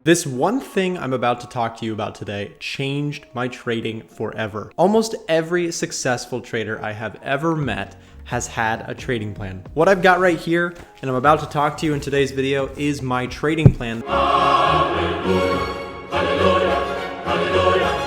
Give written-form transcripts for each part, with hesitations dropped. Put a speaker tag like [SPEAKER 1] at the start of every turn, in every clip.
[SPEAKER 1] This one thing I'm about to talk to you about today changed my trading forever. Almost every successful trader I have ever met has had a trading plan. What I've got right here, and I'm about to talk to you in today's video, is my trading plan. Hallelujah, hallelujah, hallelujah.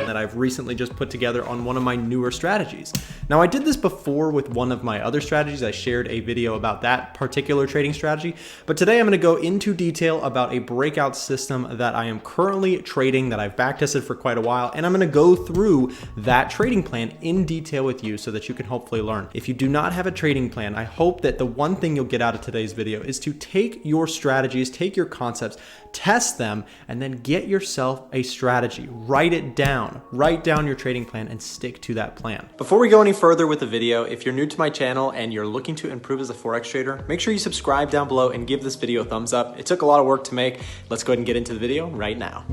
[SPEAKER 1] That I've recently just put together on one of my newer strategies. Now, I did this before with one of my other strategies. I shared a video about that particular trading strategy, but today I'm going to go into detail about a breakout system that I am currently trading that I've backtested for quite a while, and I'm going to go through that trading plan in detail with you so that you can hopefully learn. If you do not have a trading plan, I hope that the one thing you'll get out of today's video is to take your strategies, take your concepts, test them, and then get yourself a strategy. Write it down. Write down your trading plan and stick to that plan. Before we go any further with the video, if you're new to my channel and you're looking to improve as a Forex trader, make sure you subscribe down below and give this video a thumbs up. It took a lot of work to make. Let's go ahead and get into the video right now.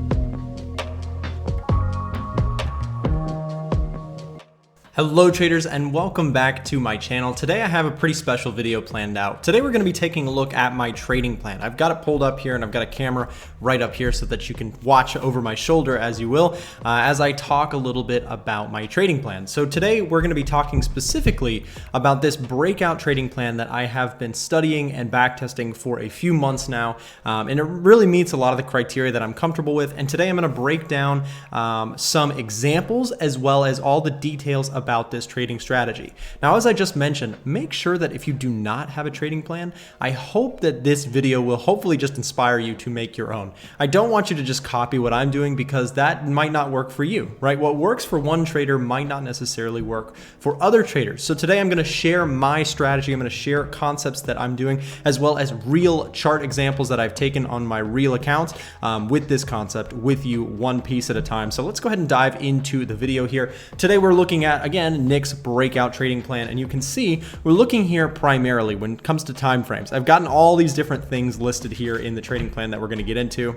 [SPEAKER 1] Hello traders, and welcome back to my channel. Today I have a pretty special video planned out. Today we're going to be taking a look at my trading plan. I've got it pulled up here and I've got a camera right up here so that you can watch over my shoulder, as you will, as I talk a little bit about my trading plan. So today we're going to be talking specifically about this breakout trading plan that I have been studying and backtesting for a few months now, and it really meets a lot of the criteria that I'm comfortable with. And today I'm going to break down some examples as well as all the details about this trading strategy. Now, as I just mentioned, make sure that if you do not have a trading plan, I hope that this video will hopefully just inspire you to make your own. I don't want you to just copy what I'm doing because that might not work for you, right? What works for one trader might not necessarily work for other traders. So today I'm going to share my strategy. I'm going to share concepts that I'm doing as well as real chart examples that I've taken on my real accounts with this concept with you one piece at a time. So let's go ahead and dive into the video here. Today we're looking at, again, Nick's breakout trading plan, and you can see we're looking here primarily when it comes to time frames. I've gotten all these different things listed here in the trading plan that we're going to get into,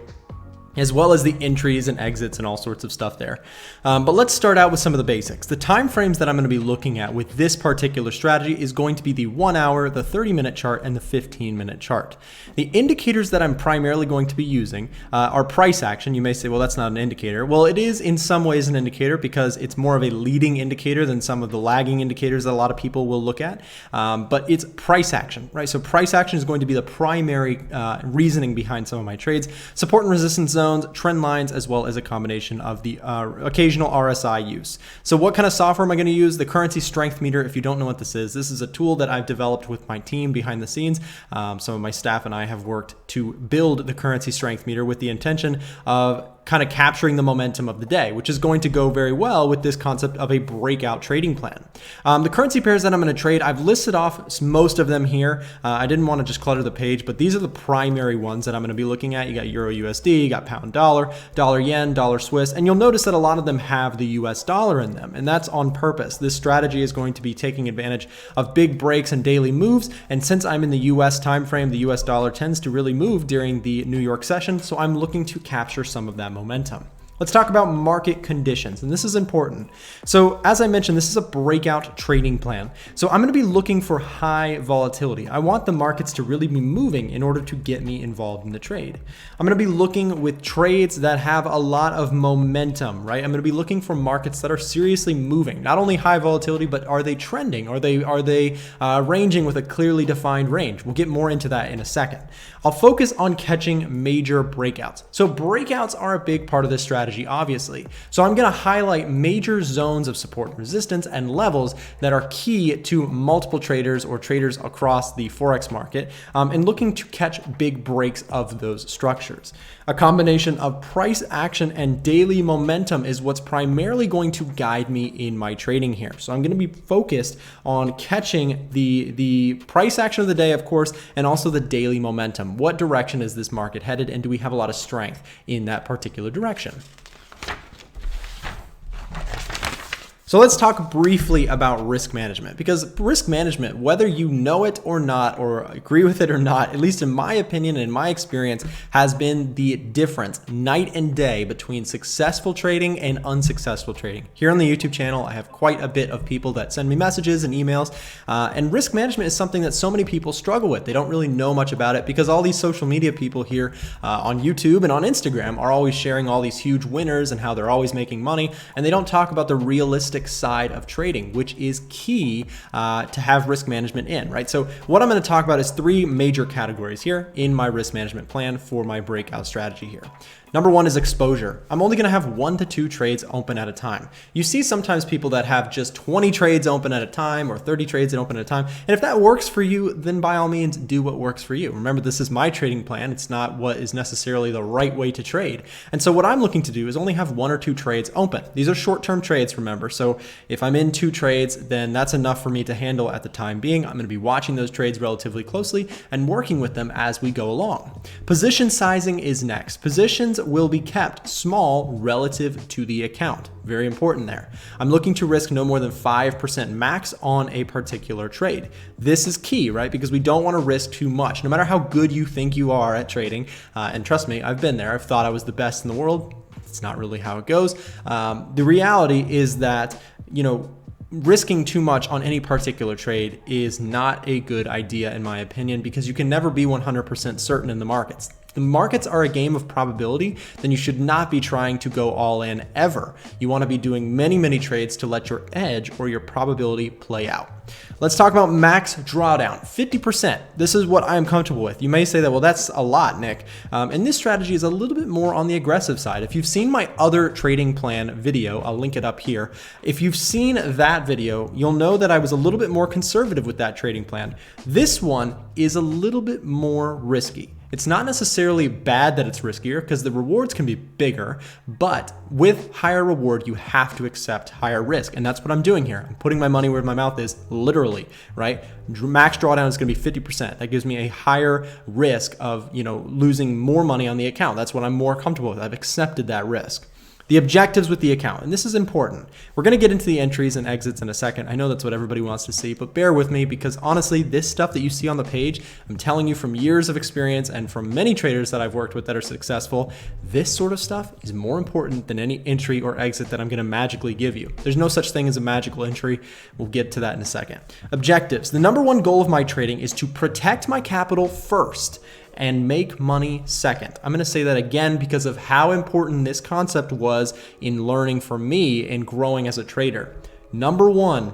[SPEAKER 1] as well as the entries and exits and all sorts of stuff there. But let's start out with some of the basics. The time frames that I'm going to be looking at with this particular strategy is going to be the 1 hour, the 30-minute chart, and the 15-minute chart. The indicators that I'm primarily going to be using are price action. You may say, well, that's not an indicator. Well, it is in some ways an indicator because it's more of a leading indicator than some of the lagging indicators that a lot of people will look at. But it's price action, right? So price action is going to be the primary reasoning behind some of my trades. Support and resistance zones, trend lines, as well as a combination of the occasional RSI use. So what kind of software am I going to use? The currency strength meter. If you don't know what this is a tool that I've developed with my team behind the scenes. Some of my staff and I have worked to build the currency strength meter with the intention of kind of capturing the momentum of the day, which is going to go very well with this concept of a breakout trading plan. The currency pairs that I'm going to trade, I've listed off most of them here. I didn't want to just clutter the page, but these are the primary ones that I'm going to be looking at. You got Euro USD, you got pound dollar, dollar yen, dollar Swiss, and you'll notice that a lot of them have the US dollar in them, and that's on purpose. This strategy is going to be taking advantage of big breaks and daily moves, and since I'm in the US time frame, the US dollar tends to really move during the New York session, so I'm looking to capture some of that momentum. Let's talk about market conditions, and this is important. So as I mentioned, this is a breakout trading plan. So I'm going to be looking for high volatility. I want the markets to really be moving in order to get me involved in the trade. I'm going to be looking with trades that have a lot of momentum, right? I'm going to be looking for markets that are seriously moving. Not only high volatility, but are they trending? Are they ranging with a clearly defined range? We'll get more into that in a second. I'll focus on catching major breakouts. So breakouts are a big part of this strategy, obviously. So I'm going to highlight major zones of support and resistance and levels that are key to multiple traders or traders across the Forex market, and looking to catch big breaks of those structures. A combination of price action and daily momentum is what's primarily going to guide me in my trading here. So I'm going to be focused on catching the price action of the day, of course, and also the daily momentum. What direction is this market headed, and do we have a lot of strength in that particular direction? So let's talk briefly about risk management, because risk management, whether you know it or not, or agree with it or not, at least in my opinion and in my experience, has been the difference night and day between successful trading and unsuccessful trading. Here on the YouTube channel, I have quite a bit of people that send me messages and emails, and risk management is something that so many people struggle with. They don't really know much about it because all these social media people here on YouTube and on Instagram are always sharing all these huge winners and how they're always making money, and they don't talk about the realistic side of trading, which is key to have risk management in, right? So what I'm going to talk about is three major categories here in my risk management plan for my breakout strategy here. Number one is exposure. I'm only going to have 1 to 2 trades open at a time. You see sometimes people that have just 20 trades open at a time or 30 trades open at a time. And if that works for you, then by all means, do what works for you. Remember, this is my trading plan. It's not what is necessarily the right way to trade. And so what I'm looking to do is only have 1 or 2 trades open. These are short-term trades, remember. So if I'm in 2 trades, then that's enough for me to handle at the time being. I'm going to be watching those trades relatively closely and working with them as we go along. Position sizing is next. Positions will be kept small relative to the account. Very important there. I'm looking to risk no more than 5% max on a particular trade. This is key, right? Because we don't want to risk too much. No matter how good you think you are at trading, and trust me, I've been there. I've thought I was the best in the world. It's not really how it goes. The reality is that, risking too much on any particular trade is not a good idea in my opinion, because you can never be 100% certain in the markets. If the markets are a game of probability, then you should not be trying to go all in ever. You want to be doing many trades to let your edge or your probability play out. Let's talk about max drawdown, 50%. This is what I am comfortable with. You may say that, well, that's a lot, Nick. And this strategy is a little bit more on the aggressive side. If you've seen my other trading plan video, I'll link it up here. If you've seen that video, you'll know that I was a little bit more conservative with that trading plan. This one is a little bit more risky. It's not necessarily bad that it's riskier because the rewards can be bigger, but with higher reward, you have to accept higher risk. And that's what I'm doing here. I'm putting my money where my mouth is, literally, right? Max drawdown is going to be 50%. That gives me a higher risk of, losing more money on the account. That's what I'm more comfortable with. I've accepted that risk. The objectives with the account, and this is important. We're going to get into the entries and exits in a second. I know that's what everybody wants to see, but bear with me because honestly, this stuff that you see on the page, I'm telling you from years of experience and from many traders that I've worked with that are successful, this sort of stuff is more important than any entry or exit that I'm going to magically give you. There's no such thing as a magical entry. We'll get to that in a second. Objectives. The number one goal of my trading is to protect my capital first and make money second. I'm going to say that again because of how important this concept was in learning for me and growing as a trader. Number one,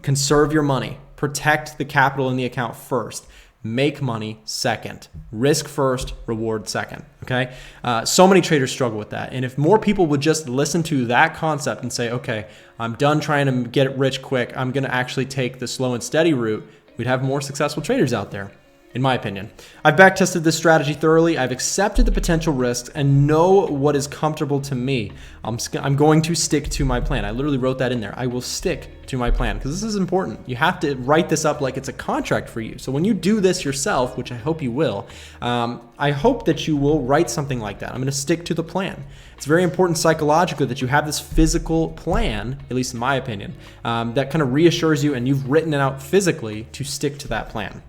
[SPEAKER 1] conserve your money. Protect the capital in the account first. Make money second. Risk first, reward second. Okay? So many traders struggle with that. And if more people would just listen to that concept and say, okay, I'm done trying to get rich quick. I'm going to actually take the slow and steady route, we'd have more successful traders out there. In my opinion. I've backtested this strategy thoroughly. I've accepted the potential risks and know what is comfortable to me. I'm going to stick to my plan. I literally wrote that in there. I will stick to my plan because this is important. You have to write this up like it's a contract for you. So when you do this yourself, which I hope you will, I hope that you will write something like that. I'm going to stick to the plan. It's very important psychologically that you have this physical plan, at least in my opinion, that kind of reassures you and you've written it out physically to stick to that plan.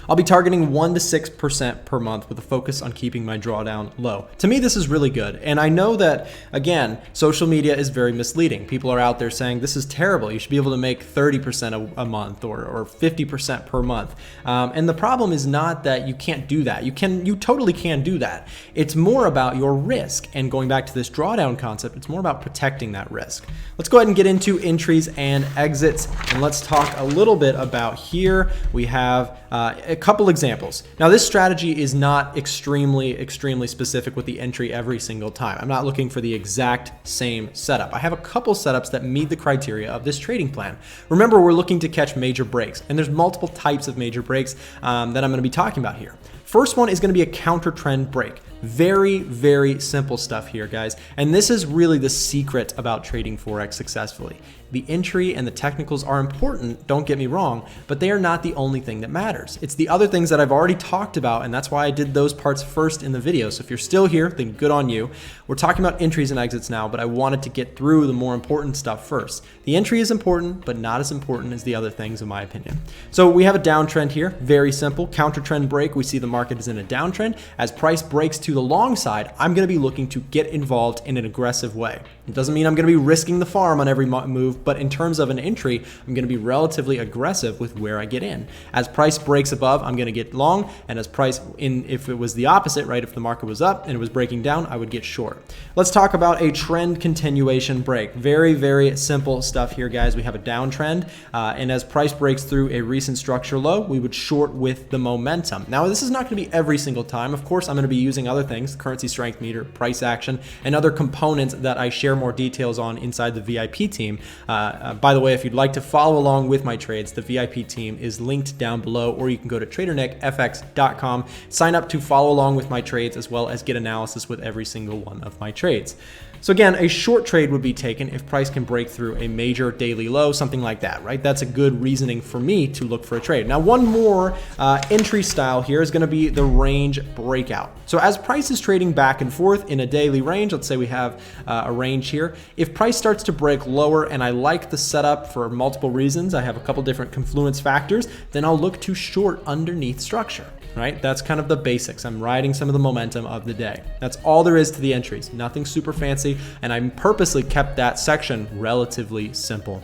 [SPEAKER 1] I'll be targeting 1 to 6% per month with a focus on keeping my drawdown low. To me, this is really good. And I know that, again, social media is very misleading. People are out there saying, this is terrible. You should be able to make 30% a month or 50% per month. And the problem is not that you can't do that. You totally can do that. It's more about your risk. And going back to this drawdown concept, it's more about protecting that risk. Let's go ahead and get into entries and exits. And let's talk a little bit about here. We have a couple examples. Now, this strategy is not extremely specific with the entry every single time. I'm not looking for the exact same setup. I have a couple setups that meet the criteria of this trading plan. Remember, we're looking to catch major breaks, and there's multiple types of major breaks that I'm going to be talking about here. First one is going to be a counter trend break. Very, very simple stuff here, guys. And this is really the secret about trading Forex successfully. The entry and the technicals are important, don't get me wrong, but they are not the only thing that matters. It's the other things that I've already talked about, and that's why I did those parts first in the video. So if you're still here, then good on you. We're talking about entries and exits now, but I wanted to get through the more important stuff first. The entry is important, but not as important as the other things in my opinion. So we have a downtrend here, very simple. Counter trend break, we see the market is in a downtrend. As price breaks to the long side, I'm gonna be looking to get involved in an aggressive way. It doesn't mean I'm gonna be risking the farm on every move, but in terms of an entry, I'm gonna be relatively aggressive with where I get in. As price breaks above, I'm gonna get long, and as price if it was the opposite, right? If the market was up and it was breaking down, I would get short. Let's talk about a trend continuation break. Very, very simple stuff here, guys. We have a downtrend, and as price breaks through a recent structure low, we would short with the momentum. Now, this is not gonna be every single time. Of course, I'm gonna be using other things, currency strength meter, price action, and other components that I share more details on inside the VIP team. By the way, if you'd like to follow along with my trades, the VIP team is linked down below, or you can go to tradernickfx.com, sign up to follow along with my trades, as well as get analysis with every single one of my trades. So again, a short trade would be taken if price can break through a major daily low, something like that, right? That's a good reasoning for me to look for a trade. Now, one more entry style here is gonna be the range breakout. So as price is trading back and forth in a daily range, let's say we have a range here. If price starts to break lower and I like the setup for multiple reasons, I have a couple different confluence factors, then I'll look to short underneath structure. Right? That's kind of the basics. I'm riding some of the momentum of the day. That's all there is to the entries. Nothing super fancy, and I purposely kept that section relatively simple.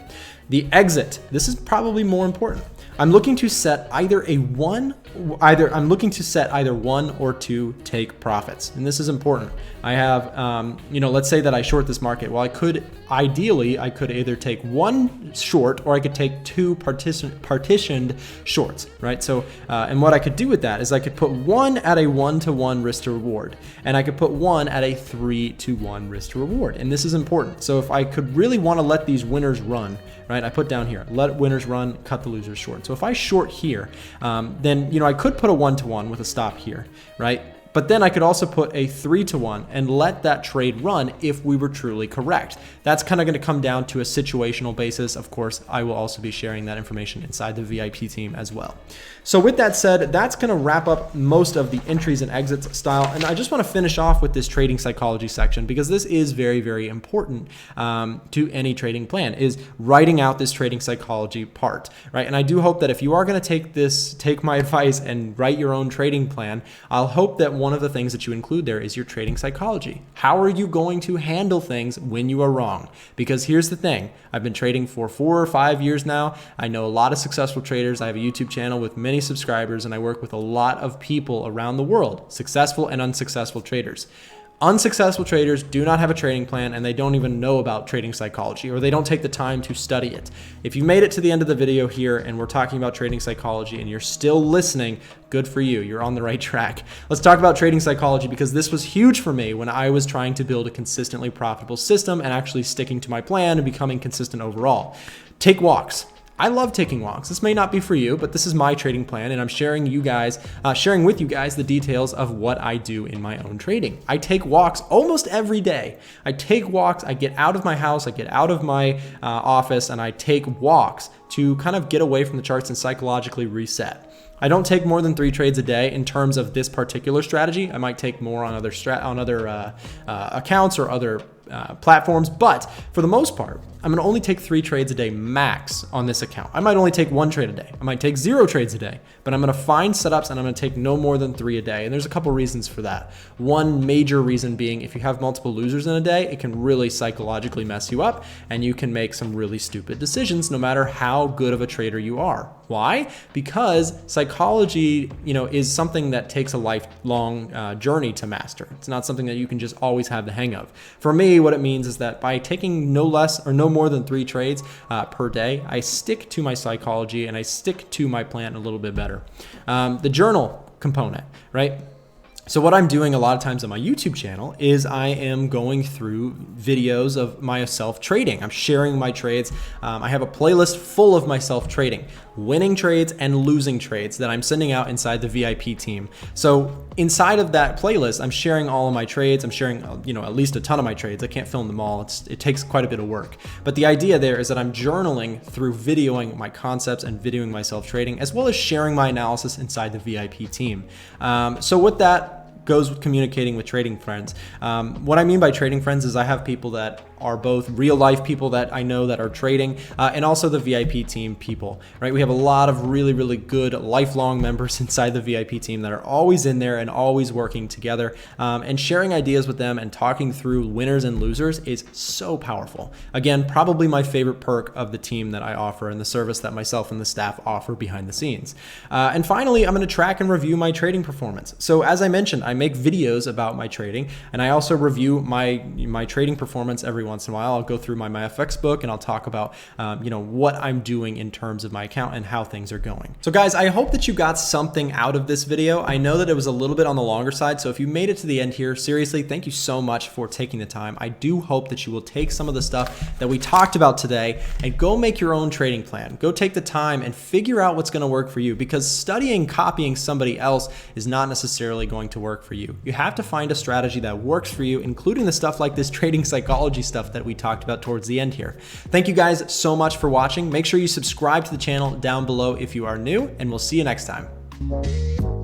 [SPEAKER 1] The exit, this is probably more important. I'm looking to set either one or two take profits, and this is important. I have, let's say that I short this market. Well, ideally, I could either take one short or I could take two partitioned shorts, right? So, and what I could do with that is I could put one at a 1-to-1 risk to reward, and I could put one at a 3-to-1 risk to reward, and this is important. So if I could really want to let these winners run, right? I put down here, let winners run, cut the losers short. So if I short here, then, I could put a 1-to-1 with a stop here, right? But then I could also put a 3-to-1 and let that trade run if we were truly correct. That's kind of going to come down to a situational basis. Of course, I will also be sharing that information inside the VIP team as well. So with that said, that's going to wrap up most of the entries and exits style. And I just want to finish off with this trading psychology section, because this is very, very important to any trading plan, is writing out this trading psychology part, right? And I do hope that if you are going to take my advice and write your own trading plan, I'll hope that one of the things that you include there is your trading psychology. How are you going to handle things when you are wrong? Because here's the thing, I've been trading for 4 or 5 years now. I know a lot of successful traders. I have a YouTube channel with many subscribers, and I work with a lot of people around the world, successful and unsuccessful traders. Unsuccessful traders do not have a trading plan, and they don't even know about trading psychology, or they don't take the time to study it. If you made it to the end of the video here and we're talking about trading psychology and you're still listening, good for you. You're on the right track. Let's talk about trading psychology, because this was huge for me when I was trying to build a consistently profitable system and actually sticking to my plan and becoming consistent overall. Take walks. I love taking walks. This may not be for you, but this is my trading plan, and I'm sharing with you guys the details of what I do in my own trading. I take walks almost every day. I take walks. I get out of my house. I get out of my office, and I take walks to kind of get away from the charts and psychologically reset. I don't take more than 3 trades a day in terms of this particular strategy. I might take more on other accounts or other platforms, but for the most part, I'm going to only take 3 trades a day max on this account. I might only take 1 trade a day. I might take 0 trades a day, but I'm going to find setups and I'm going to take no more than 3 a day. And there's a couple reasons for that. One major reason being, if you have multiple losers in a day, it can really psychologically mess you up, and you can make some really stupid decisions no matter how good of a trader you are. Why? Because psychology, is something that takes a lifelong journey to master. It's not something that you can just always have the hang of. For me, what it means is that by taking no less or no more than 3 trades per day, I stick to my psychology and I stick to my plan a little bit better. The journal component, right? So what I'm doing a lot of times on my YouTube channel is I am going through videos of myself trading. I'm sharing my trades. I have a playlist full of myself trading, winning trades and losing trades that I'm sending out inside the VIP team. So inside of that playlist, I'm sharing all of my trades. I'm sharing, at least a ton of my trades. I can't film them all. It takes quite a bit of work. But the idea there is that I'm journaling through videoing my concepts and videoing myself trading, as well as sharing my analysis inside the VIP team. So with that, goes with communicating with trading friends. What I mean by trading friends is I have people that are both real life people that I know that are trading, and also the VIP team people, right? We have a lot of really, really good lifelong members inside the VIP team that are always in there and always working together, and sharing ideas with them and talking through winners and losers is so powerful. Again, probably my favorite perk of the team that I offer and the service that myself and the staff offer behind the scenes. And finally, I'm going to track and review my trading performance. So as I mentioned, I make videos about my trading, and I also review my trading performance every once in a while. I'll go through my FX book and I'll talk about what I'm doing in terms of my account and how things are going. So guys, I hope that you got something out of this video. I know that it was a little bit on the longer side, so if you made it to the end here, seriously, thank you so much for taking the time. I do hope that you will take some of the stuff that we talked about today and go make your own trading plan. Go take the time and figure out what's going to work for you, because studying, copying somebody else is not necessarily going to work for you. You have to find a strategy that works for you, including the stuff like this trading psychology stuff that we talked about towards the end here. Thank you guys so much for watching. Make sure you subscribe to the channel down below if you are new, and we'll see you next time.